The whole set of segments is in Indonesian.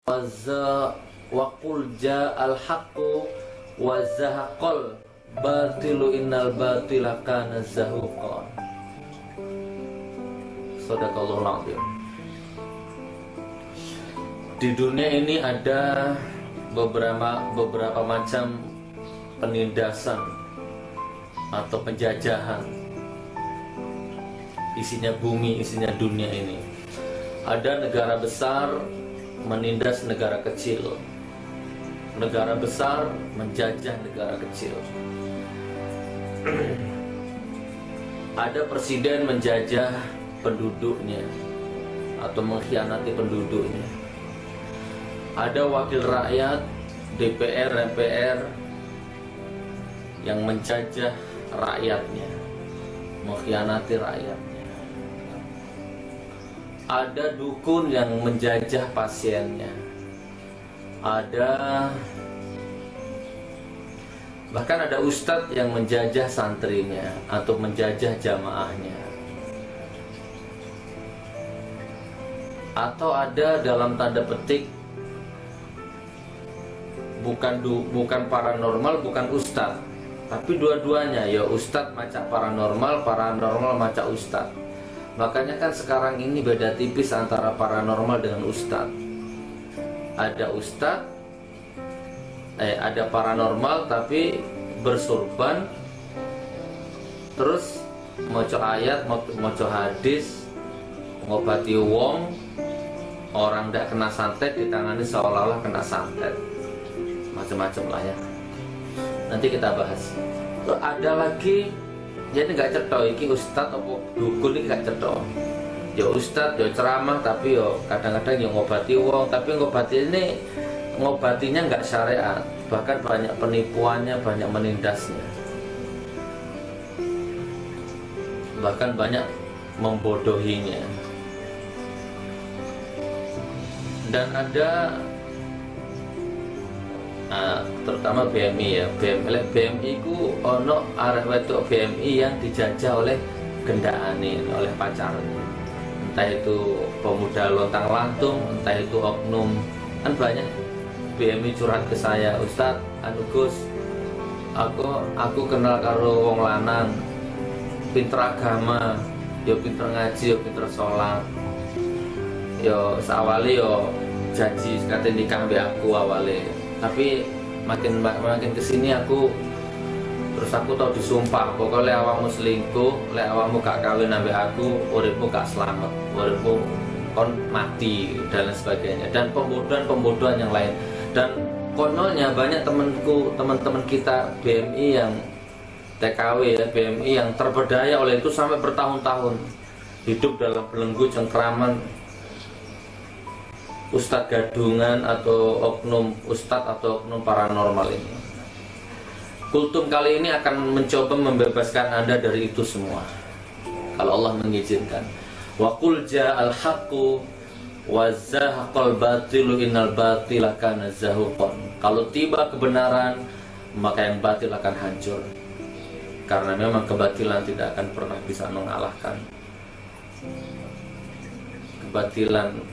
wa qul ja'al haqqu wa zahaqal batilu innal batila kana zahuqa. Shadaqallahul azim. Di dunia ini ada beberapa macam penindasan atau penjajahan. Isinya bumi, isinya dunia ini. Ada negara besar menindas negara kecil. Negara besar menjajah negara kecil. Ada presiden menjajah penduduknya atau mengkhianati penduduknya. Ada wakil rakyat, DPR, MPR yang menjajah rakyatnya, mengkhianati rakyatnya. Ada dukun yang menjajah pasiennya. Bahkan ada ustadz yang menjajah santrinya atau menjajah jamaahnya. Atau ada dalam tanda petik bukan paranormal, bukan ustadz, tapi dua-duanya, ya ustadz macam paranormal, paranormal macam ustadz. Makanya kan sekarang ini beda tipis antara paranormal dengan ustadz. Ada ustadz, ada paranormal tapi bersurban, terus maca ayat, maca hadis, ngobati wong, orang tidak kena santet ditangani seolah-olah kena santet. Macam-macam lah ya. Nanti kita bahas. Terus ada lagi, ya ini nggak cetok, ini ustadz atau dukun ini nggak cetok. Ya ustadz, ya ceramah, tapi yo kadang-kadang yang ngobati wong, tapi ngobatinya nggak syariat, bahkan banyak penipuannya, banyak menindasnya, bahkan banyak membodohinya. Dan ada terutama BMI ya, BMI ku ono arah wedok BMI yang dijajah oleh gendakane, oleh pacarnya, entah itu pemuda lontang lantung, entah itu oknum. Kan banyak BMI curhat ke saya, Ustadz, Gus, aku kenal karo wong lanang, pinter agama, yo pinter ngaji, yo pinter sholat, yo sawali yo janji sekate nikah mbek aku awale. Tapi makin kesini aku tahu disumpah, pokoknya awakmu selingkuh, lek awakmu gak kawin ambek aku, uripmu gak selamat, uripmu kon mati dan lain sebagainya, dan pembodohan yang lain. Dan konyolnya banyak teman-teman kita BMI yang TKW ya, BMI yang terpedaya oleh itu sampai bertahun-tahun hidup dalam belenggu cengkraman ustadz gadungan atau oknum ustadz atau oknum paranormal ini. Kultum kali ini akan mencoba membebaskan Anda dari itu semua, kalau Allah mengizinkan. Wa qul ja'al haqqu wa zahaqal batilu innal batila kana zahuqan. Kalau tiba kebenaran, maka yang batil akan hancur. Karena memang kebatilan tidak akan pernah bisa mengalahkan.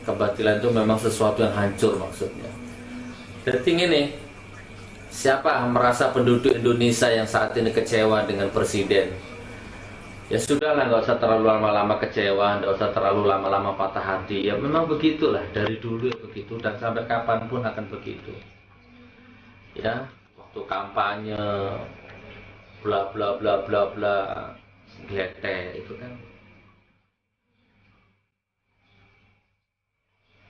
Kebatilan itu memang sesuatu yang hancur maksudnya. Jadi ini, siapa merasa penduduk Indonesia yang saat ini kecewa dengan presiden? Ya sudahlah, nggak usah terlalu lama-lama kecewa, nggak usah terlalu lama-lama patah hati. Ya memang begitulah, dari dulu ya begitu, dan sampai kapanpun akan begitu. Ya, waktu kampanye, bla bla bla bla bla, gletek itu kan.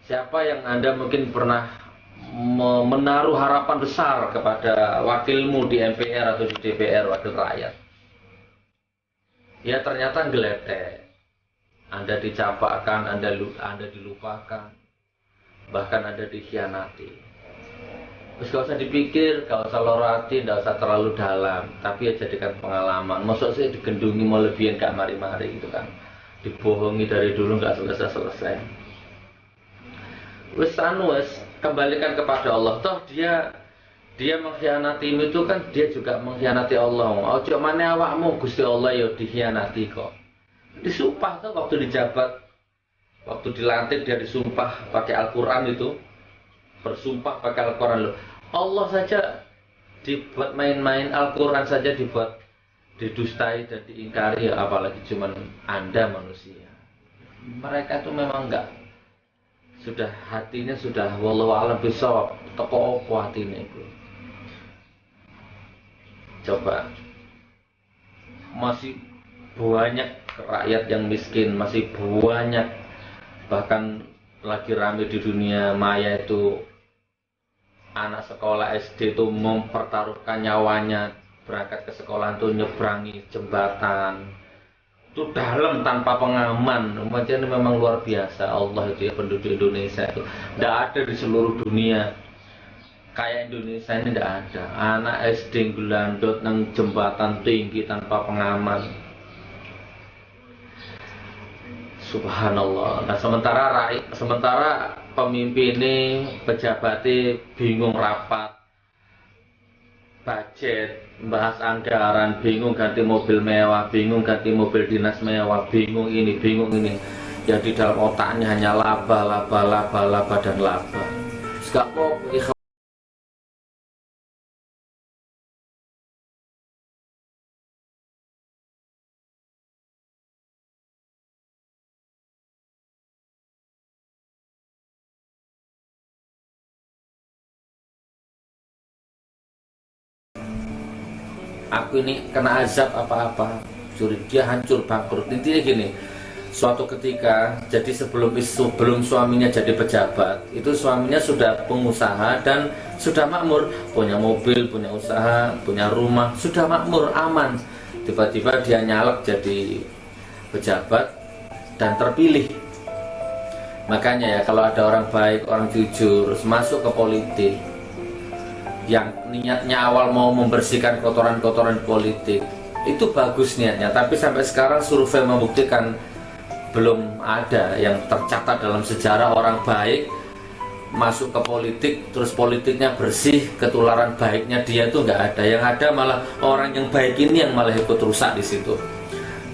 Siapa yang Anda mungkin pernah menaruh harapan besar kepada wakilmu di MPR atau di DPR, wakil rakyat? Ya ternyata geletek. Anda dicampakkan, Anda dilupakan, bahkan Anda dikhianati. Terus gak usah dipikir, gak usah loro hati, gak usah terlalu dalam, tapi ya jadikan pengalaman. Maksud saya digendungi mau lebihin gak mari-mari gitu kan, dibohongi dari dulu gak selesai-selesai. Wes kembalikan kepada Allah. Toh dia mengkhianati itu kan, dia juga mengkhianati Allah. Ojo maneh awakmu Gusti Allah ya dikhianati kok. Disumpah tuh waktu dijabat, waktu dilantik dia disumpah pakai Al-Quran itu. bersumpah pakai Al-Quran loh. Allah saja dibuat main-main, Al-Quran saja dibuat didustai dan diingkari, apalagi cuman Anda manusia. Mereka itu memang enggak, sudah hatinya sudah wallahu a'lam bishawab, teko opo hatinya itu. Coba, masih banyak rakyat yang miskin, masih banyak, bahkan lagi rame di dunia maya itu anak sekolah SD itu mempertaruhkan nyawanya berangkat ke sekolah untuk nyeberangi jembatan itu dalam tanpa pengaman. Macam ini memang luar biasa. Allah itu ya, penduduk Indonesia itu tidak ada di seluruh dunia kayak Indonesia ini, tidak ada. Anak SD gelandot nang jembatan tinggi tanpa pengaman. Subhanallah. Nah sementara pemimpin ini, pejabatnya bingung rapat budget, bahas anggaran, bingung ganti mobil mewah, bingung ganti mobil dinas mewah, bingung ini, bingung ini. Ya di dalam otaknya hanya laba, laba, laba, laba, dan laba. Sekarang aku ini kena azab apa-apa, dia hancur bangkrut. Intinya gini, suatu ketika, jadi sebelum suaminya jadi pejabat, itu suaminya sudah pengusaha dan sudah makmur, punya mobil, punya usaha, punya rumah, sudah makmur, aman. Tiba-tiba dia nyalek jadi pejabat dan terpilih. Makanya ya, kalau ada orang baik, orang jujur masuk ke politik, yang niatnya awal mau membersihkan kotoran-kotoran politik, itu bagus niatnya, tapi sampai sekarang survei membuktikan belum ada yang tercatat dalam sejarah orang baik masuk ke politik terus politiknya bersih, ketularan baiknya dia itu nggak ada. Yang ada malah orang yang baik ini yang malah ikut rusak di situ.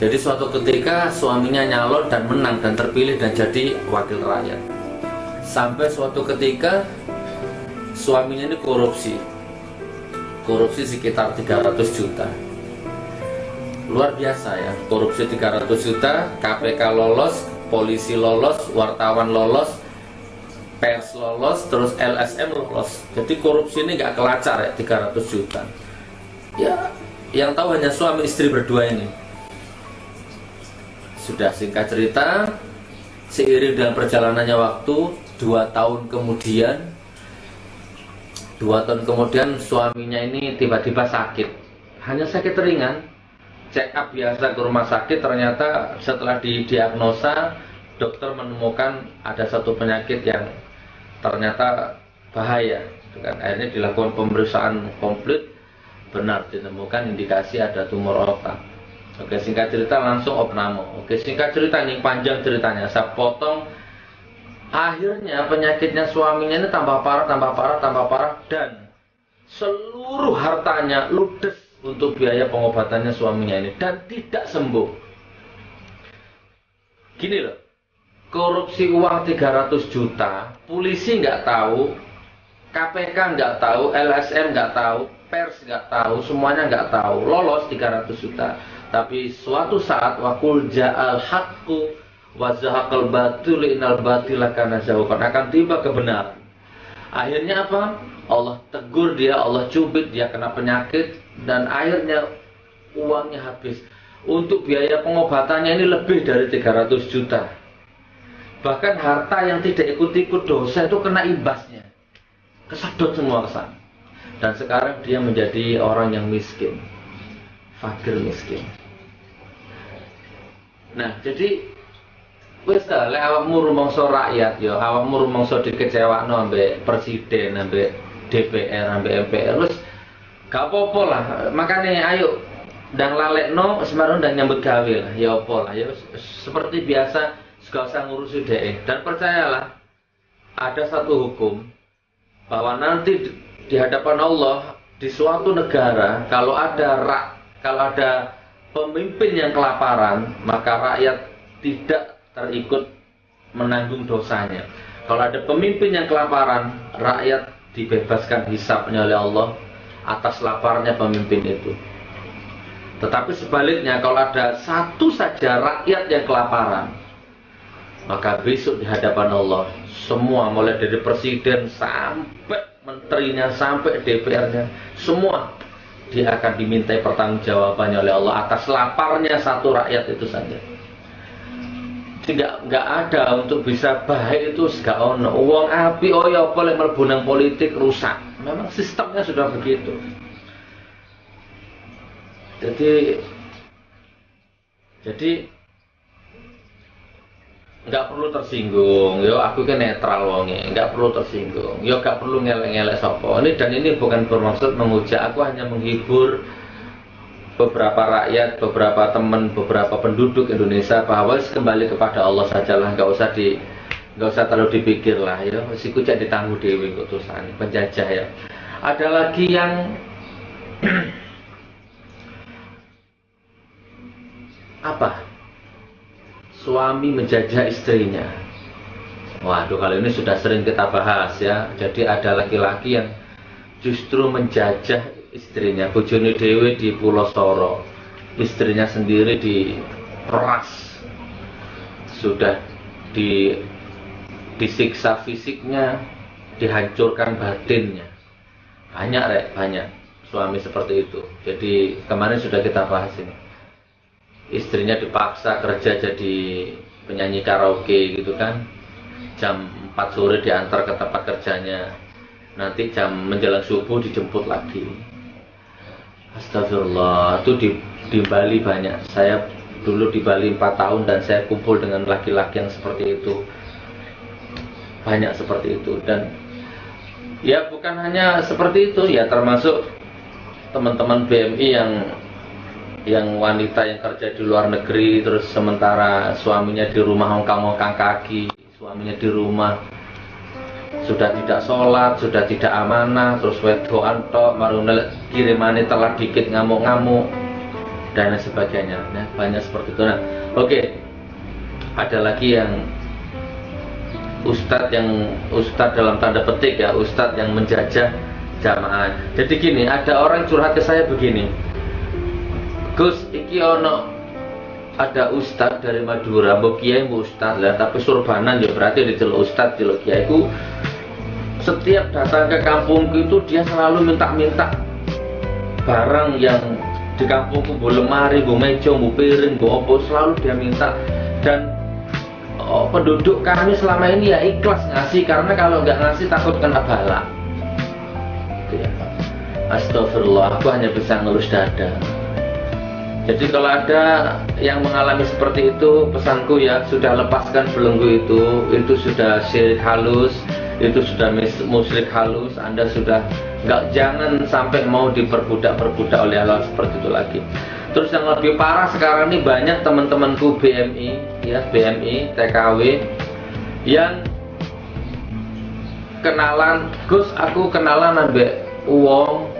Jadi suatu ketika suaminya nyalon dan menang dan terpilih dan jadi wakil rakyat, sampai suatu ketika suaminya ini korupsi sekitar 300 juta. Luar biasa ya, korupsi 300 juta, KPK lolos, polisi lolos, wartawan lolos, pers lolos, terus LSM lolos. Jadi korupsi ini nggak kelacar ya, 300 juta. Ya, yang tahu hanya suami istri berdua ini. Sudah, singkat cerita, seiring dengan perjalanannya waktu, 2 tahun kemudian suaminya ini tiba-tiba sakit. Hanya sakit ringan, check up biasa ke rumah sakit. Ternyata setelah didiagnosa, dokter menemukan ada satu penyakit yang ternyata bahaya. Akhirnya dilakukan pemeriksaan komplit, benar ditemukan indikasi ada tumor otak. Oke, singkat cerita langsung opname. Oke, singkat cerita ini panjang ceritanya, saya potong. Akhirnya penyakitnya suaminya ini tambah parah, dan seluruh hartanya ludes untuk biaya pengobatannya suaminya ini, dan tidak sembuh. Gini loh, korupsi uang 300 juta, polisi nggak tahu, KPK nggak tahu, LSM nggak tahu, pers nggak tahu, semuanya nggak tahu, lolos 300 juta. Tapi suatu saat wakul ja'al haqqu wa zahaqal batil innal batila kana zahuqan, akan tiba kebenaran. Akhirnya apa? Allah tegur dia, Allah cubit dia, kena penyakit, dan akhirnya uangnya habis. Untuk biaya pengobatannya ini lebih dari 300 juta. Bahkan harta yang tidak ikut-ikut dosa itu kena imbasnya, kesedot semua ke sana. Dan sekarang dia menjadi orang yang miskin, fakir miskin. Nah, jadi wis ta lek awakmu rumangsa rakyat ya, awakmu rumangsa dikecewakno ambek presiden, ambek DPR, ambek MPR, wis gak apa-apa lah. Makane ayo ndang lalekno semarang ndang nyambut gawe lah. Ya apa lah, ya seperti biasa, gak usah ngurusi dhek. Dan percayalah, ada satu hukum bahwa nanti di hadapan Allah di suatu negara, kalau ada pemimpin yang kelaparan, maka rakyat tidak terikut menanggung dosanya. Kalau ada pemimpin yang kelaparan, rakyat dibebaskan hisabnya oleh Allah atas laparnya pemimpin itu. Tetapi sebaliknya, kalau ada satu saja rakyat yang kelaparan, maka besok di hadapan Allah, semua mulai dari presiden sampai menterinya, sampai DPR-nya, semua dia akan dimintai pertanggungjawabannya oleh Allah atas laparnya satu rakyat itu saja. Nggak ada untuk bisa baik itu gak ono. Uang api oh ya boleh melbunang politik rusak. Memang sistemnya sudah begitu. Jadi nggak perlu tersinggung. Yo aku kan netral wonge, nggak perlu tersinggung. Yo nggak perlu ngelek-ngelek sopo. Ini bukan bermaksud menghujat. Aku hanya menghibur beberapa rakyat, beberapa teman, beberapa penduduk Indonesia bahwa kembali kepada Allah sajalah, nggak usah terlalu dipikir lah ya. Meskipun jadi ditangguh dewi utusan penjajah ya. Ada lagi yang apa? Suami menjajah istrinya. Waduh, kalau ini sudah sering kita bahas ya. Jadi ada laki-laki yang justru menjajah istrinya, bojone dhewe di Pulau Soro, istrinya sendiri diperas, sudah disiksa fisiknya, dihancurkan batinnya. Banyak suami seperti itu. Jadi kemarin sudah kita bahas ini. Istrinya dipaksa kerja jadi penyanyi karaoke gitu kan, jam 4 sore diantar ke tempat kerjanya, nanti jam menjelang subuh dijemput lagi. Astagfirullah, itu di Bali banyak. Saya dulu di Bali 4 tahun dan saya kumpul dengan laki-laki yang seperti itu. Banyak seperti itu. Dan ya bukan hanya seperti itu, ya termasuk teman-teman BMI yang wanita yang kerja di luar negeri, terus sementara suaminya di rumah hongkang-hongkang kaki, suaminya di rumah sudah tidak sholat, sudah tidak amanah, terus wedoan tok, marunel kirimane telat dikit ngamuk-ngamuk dan lain sebagainya. Nah, banyak seperti itu. Nah, oke. Ada lagi yang ustadz dalam tanda petik ya, ustadz yang menjajah jamaah. Jadi gini, ada orang curhat ke saya begini. Gus, iki ono ada ustadz dari Madura, mbok kiai mbok ustadz lah, tapi surbanan ya berarti diceluk ustadz, diceluk kiai ku. Setiap datang ke kampungku itu dia selalu minta-minta barang yang di kampungku, bu lemari, bu meja, bu piring, bu opo, selalu dia minta. Dan penduduk kami selama ini ya ikhlas ngasih, karena kalau nggak ngasih takut kena bala. Astagfirullah, aku hanya bisa ngelus dada. Jadi kalau ada yang mengalami seperti itu, pesanku ya sudah lepaskan belenggu itu sudah syirik halus, itu sudah musyrik halus. Anda sudah jangan sampai mau diperbudak oleh hal seperti itu lagi. Terus yang lebih parah sekarang ini banyak teman-temanku BMI ya, BMI, TKW yang kenalan, Gus aku kenalan ambek wong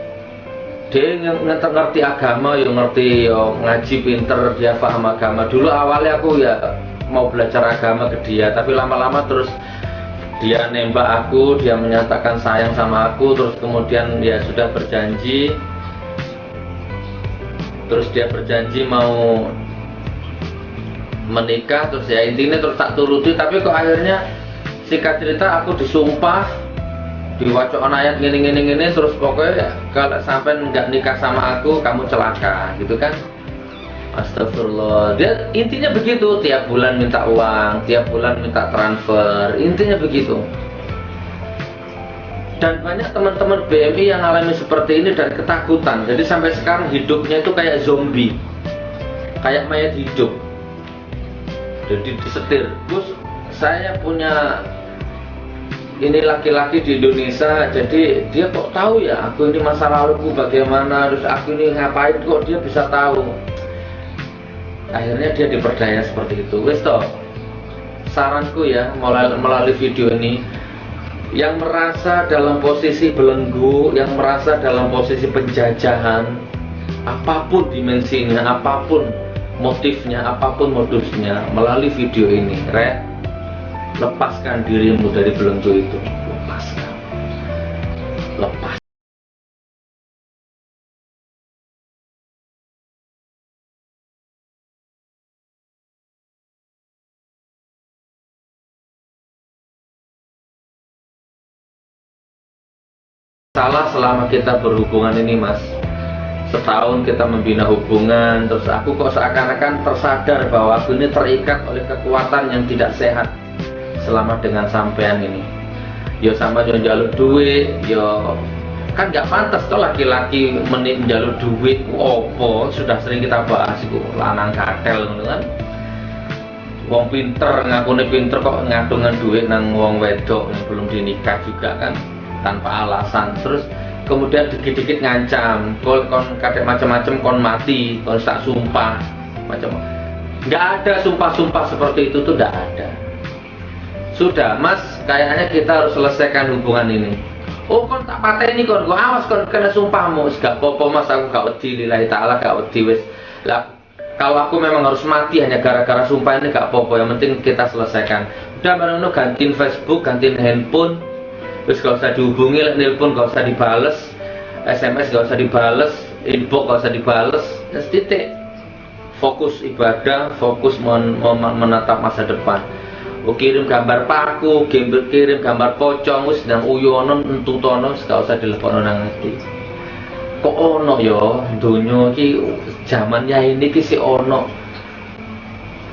dia ngerti agama, yo ngerti, yo ngaji pinter, dia paham agama. Dulu awalnya aku ya mau belajar agama ke dia, tapi lama-lama terus dia nembak aku, dia menyatakan sayang sama aku, terus kemudian dia sudah berjanji, terus dia berjanji mau menikah, terus ya intinya terus tak turuti. Tapi kok akhirnya singkat cerita aku disumpah, diwacokkan ayat gini, terus pokoknya kalau sampai nggak nikah sama aku kamu celaka gitu kan. Astagfirullah. Dia intinya begitu, tiap bulan minta uang, tiap bulan minta transfer, intinya begitu. Dan banyak teman-teman BMI yang alami seperti ini dan ketakutan. Jadi sampai sekarang hidupnya itu kayak zombie, kayak mayat hidup. Jadi disetir, Gus saya punya ini laki-laki di Indonesia, jadi dia kok tahu ya aku ini masa laluku bagaimana, terus aku ini ngapain kok dia bisa tahu. Akhirnya dia diperdaya seperti itu. Wes toh, saranku ya melalui video ini, yang merasa dalam posisi belenggu, yang merasa dalam posisi penjajahan, apapun dimensinya, apapun motifnya, apapun modusnya, melalui video ini, Lepaskan dirimu dari belenggu itu. Lepaskan. Lepas. Salah selama kita berhubungan ini, Mas. Setahun kita membina hubungan, terus aku kok seakan-akan tersadar bahwa aku ini terikat oleh kekuatan yang tidak sehat selama dengan sampean ini. Yo sama yo njaluk duit, yo kan nggak pantas tuh laki-laki njaluk duit. Opo sudah sering kita bahas itu lanang gatel kan. Wong pinter ngakune pinter kok ngadungan duit nang wong wedok yang belum dinikah juga kan tanpa alasan. Terus kemudian dikit-dikit ngancam, kon kadek macam-macam, kon mati, kon tak sumpah macam. Nggak ada sumpah-sumpah seperti itu tuh, nggak ada. Sudah Mas, kayaknya kita harus selesaikan hubungan ini. Oh kon tak pateni kon, gua awas kon kena sumpahmu. Gak apa-apa Mas, aku gak wedi lillahi ta'ala, gak wedi wis. Lah kalau aku memang harus mati hanya gara-gara sumpah ini gak apa-apa, yang penting kita selesaikan. Udah baru gantiin Facebook, gantiin handphone. Terus gak usah dihubungi, nelpon gak usah dibales, SMS gak usah dibales, inbox gak usah dibales. Terus titik. Fokus ibadah, fokus menatap masa depan. Kirim gambar paku, kirim gambar pocong, wis nang uyono entutono gak usah dilepokno nang ati. Kok ono ya donya iki zamannya ini ki sik ono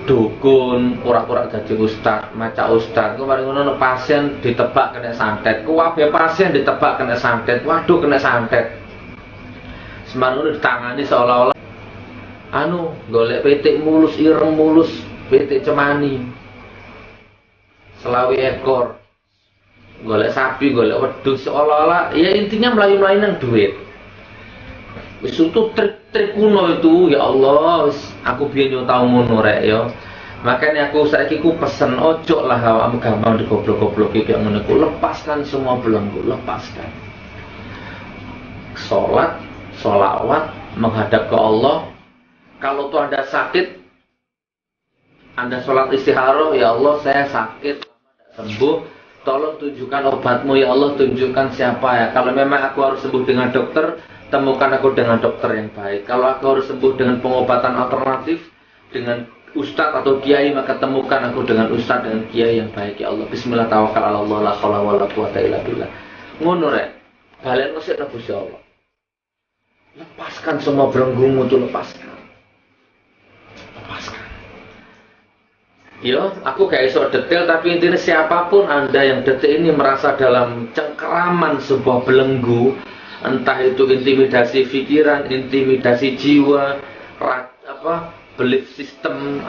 dukun pura-pura dadi ustaz, maca ustaz. Ku mari ngono pasien ditebak kena santet. Kuwabe pasien ditebak kena santet. Waduh kena santet. Semarang ditangani seolah-olah golek pitik mulus, ireng mulus, pitik cemani. Selawi ekor. Golek sapi, golek wedhus seolah-olah ya intinya melayu-melayu nang duit. Wis itu trik-trik kuno itu, ya Allah, aku biyen yo tau ngono rek ya. Makanya aku saiki ku pesen ojo lah awakmu gampang digoblok-gobloki kayak ngono ku. Lepaskan semua belenggu, lepaskan. Salat, sholawat, menghadap ke Allah. Kalau tuh Anda sakit, Anda sholat istikharah, ya Allah saya sakit, sembuh, tolong tunjukkan obatmu ya Allah, tunjukkan siapa ya. Kalau memang aku harus sembuh dengan dokter, temukan aku dengan dokter yang baik. Kalau aku harus sembuh dengan pengobatan alternatif, dengan ustadz atau kiai, maka temukan aku dengan ustadz dengan kiai yang baik ya Allah. Bismillah tawakal ala Allah, la haula wala quwata illa billah. Ngono rek. Balen sik nang Gusti Allah. Lepaskan semua belenggumu tuh, lepaskan. Lepaskan. Yo, aku gak iso detail, tapi intinya siapapun Anda yang detik ini merasa dalam cengkeraman sebuah belenggu, entah itu intimidasi pikiran, intimidasi jiwa, belief system,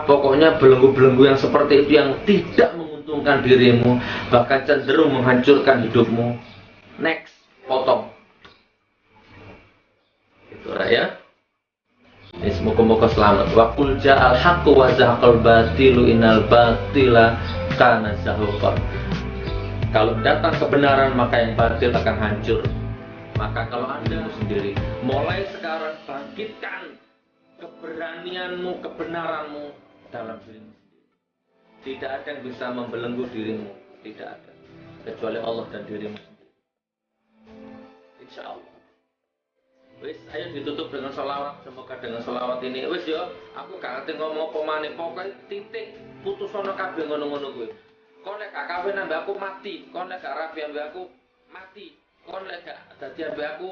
pokoknya belenggu-belenggu yang seperti itu yang tidak menguntungkan dirimu, bahkan cenderung menghancurkan hidupmu. Next, potong. Itu ya. Semoga selamat. Wa qul ja'al haqqu wa zahaqal batilu innal batila kana zahuqa. Kalau datang kebenaran maka yang batil akan hancur. Maka kalau Anda sendiri mulai sekarang bangkitkan keberanianmu, kebenaranmu dalam dirimu sendiri. Tidak ada yang bisa membelenggu dirimu, tidak ada, kecuali Allah dan dirimu sendiri. Insya Allah. Wis, ayo ditutup dengan sholawat. Semoga dengan sholawat ini, wis yo, aku gak ngerti ngomong apa maneh, pokoknya titik putus ana kabeh ngono-ngono kuwi. Kon nek gak kawin ambek aku mati, kon nek gak rabi ambek aku mati, kon nek gak dadi ambek aku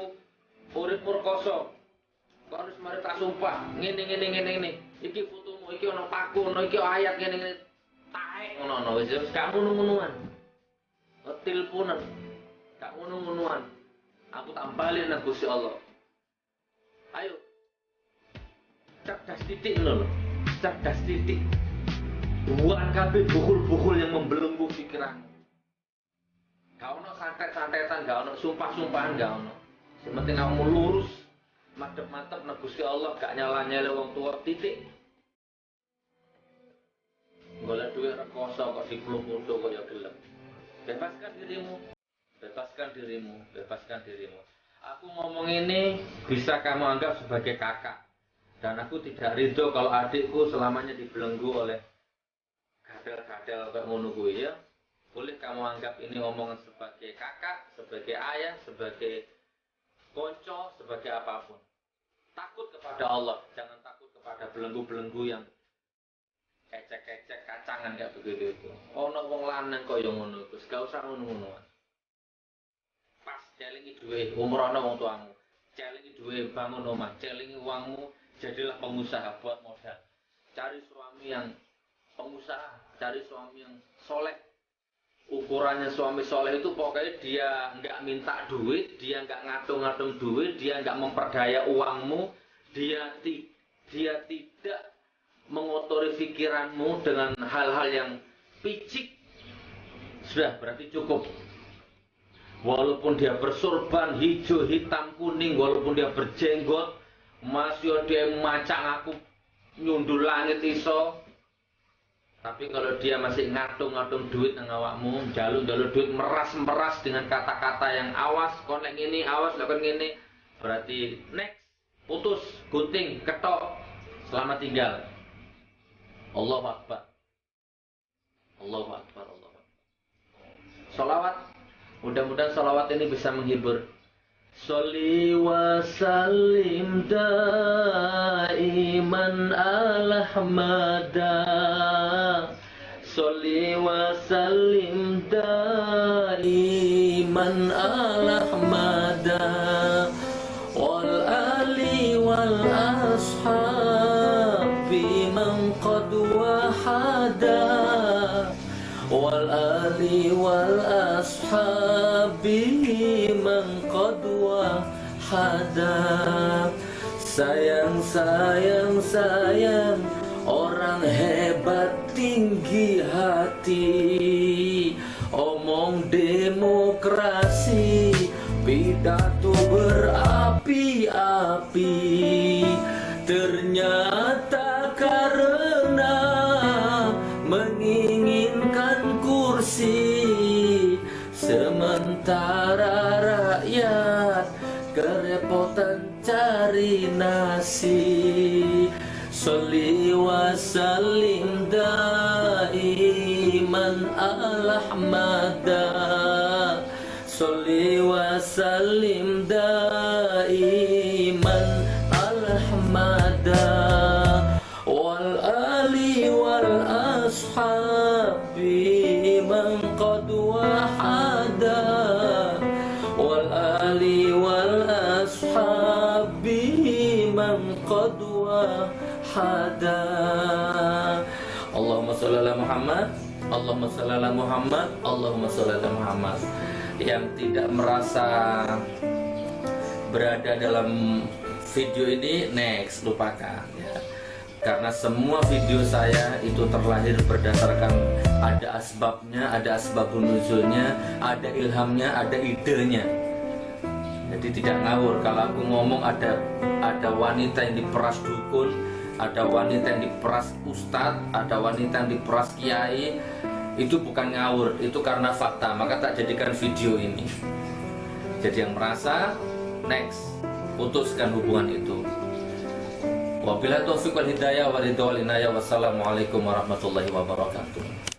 urip murkoso. Kon wis mari tak sumpah, ngene. Iki fotomu, iki ana paku, ana iki ayat ngene. Taek ngono wis gak ngono-ngonoan. Tilpunan. Gak ngono-ngonoan. Aku tak balik nang Gusti Allah. Ayo, cerdas titik loh, cerdas titik. Buang kabeh buhul-buhul yang membelenggu pikiranmu. Gak ono santet-santetan, gak ono sumpah-sumpahan, gak ono. Sementing kamu lurus, madep-madep nang Gusti Allah, gak nyala-nyala wong tua, titik. Golek duit rekoso kok diplung-plung kok ya gelem. Bebaskan dirimu, bebaskan dirimu, bebaskan dirimu. Aku ngomong ini bisa kamu anggap sebagai kakak. Dan aku tidak ridho kalau adikku selamanya dibelenggu oleh kadal-kadal kayak ngono kuwi ya. Boleh kamu anggap ini omongan sebagai kakak, sebagai ayah, sebagai konco, sebagai apapun. Takut kepada Allah, jangan takut kepada belenggu-belenggu yang ecek-ecek kacangan kayak begitu itu. Ono wong lanang kok yo ngono iku, gak usah ngono-ngono. Pas celingi duwe umrono wong tuamu. Celingi duwe bangun omah, celingi uangmu, jadilah pengusaha buat modal. Cari suami yang pengusaha, cari suami yang soleh. Ukurannya suami soleh itu pokoknya dia nggak minta duit, dia nggak ngatung-ngatung duit, dia nggak memperdaya uangmu, dia tidak mengotori pikiranmu dengan hal-hal yang picik. Sudah berarti cukup. Walaupun dia bersorban hijau, hitam, kuning, walaupun dia berjenggot, masih dia macang aku nyundul langit iso. Tapi kalau dia masih ngatung-ngatung duit nang awakmu, jalur-jalur duit meras-meras dengan kata-kata yang awas, konek ini, awas, lakukan ini, berarti next, putus, gunting, ketok, selamat tinggal. Allahu Akbar. Allahu Akbar, Allahu Akbar. Sholawat, mudah-mudahan sholawat ini bisa menghibur. Sholli wa sallim daiman ala Ahmada. Sholli wa sallim daiman ala Ahmada. Wal ali wal ashabi man qad wahada. Wal ali wal ashabi man qad wahada. Sayang, sayang, sayang, orang hebat tinggi hati, omong demokrasi, pidato berapi-api, ternyata karena menginginkan kursi, sementara rakyat kerepotan cari nasi. Sholli wa sallim daiman ala Ahmada. Sholli wa sallim daiman ala Ahmada. Wal ali wal ashabi man qad wahada. Wal ali wal ashabi man qad wahada. Allahumma sholli ala Muhammad, Allahumma sholli ala Muhammad, Allahumma sholli ala Muhammad. Yang tidak merasa berada dalam video ini, next, lupakan ya. Karena semua video saya itu terlahir berdasarkan ada asbabnya, ada asbabun nuzulnya, ada ilhamnya, ada idenya. Jadi tidak ngawur kalau aku ngomong ada wanita yang diperas dukun, ada wanita yang diperas ustadz, ada wanita yang diperas kiai. Itu bukan ngawur, itu karena fakta. Maka tak jadikan video ini. Jadi yang merasa, next, putuskan hubungan itu. Wabillahi taufiq wal hidayah wal hidayah. Wassalamualaikum warahmatullahi wabarakatuh.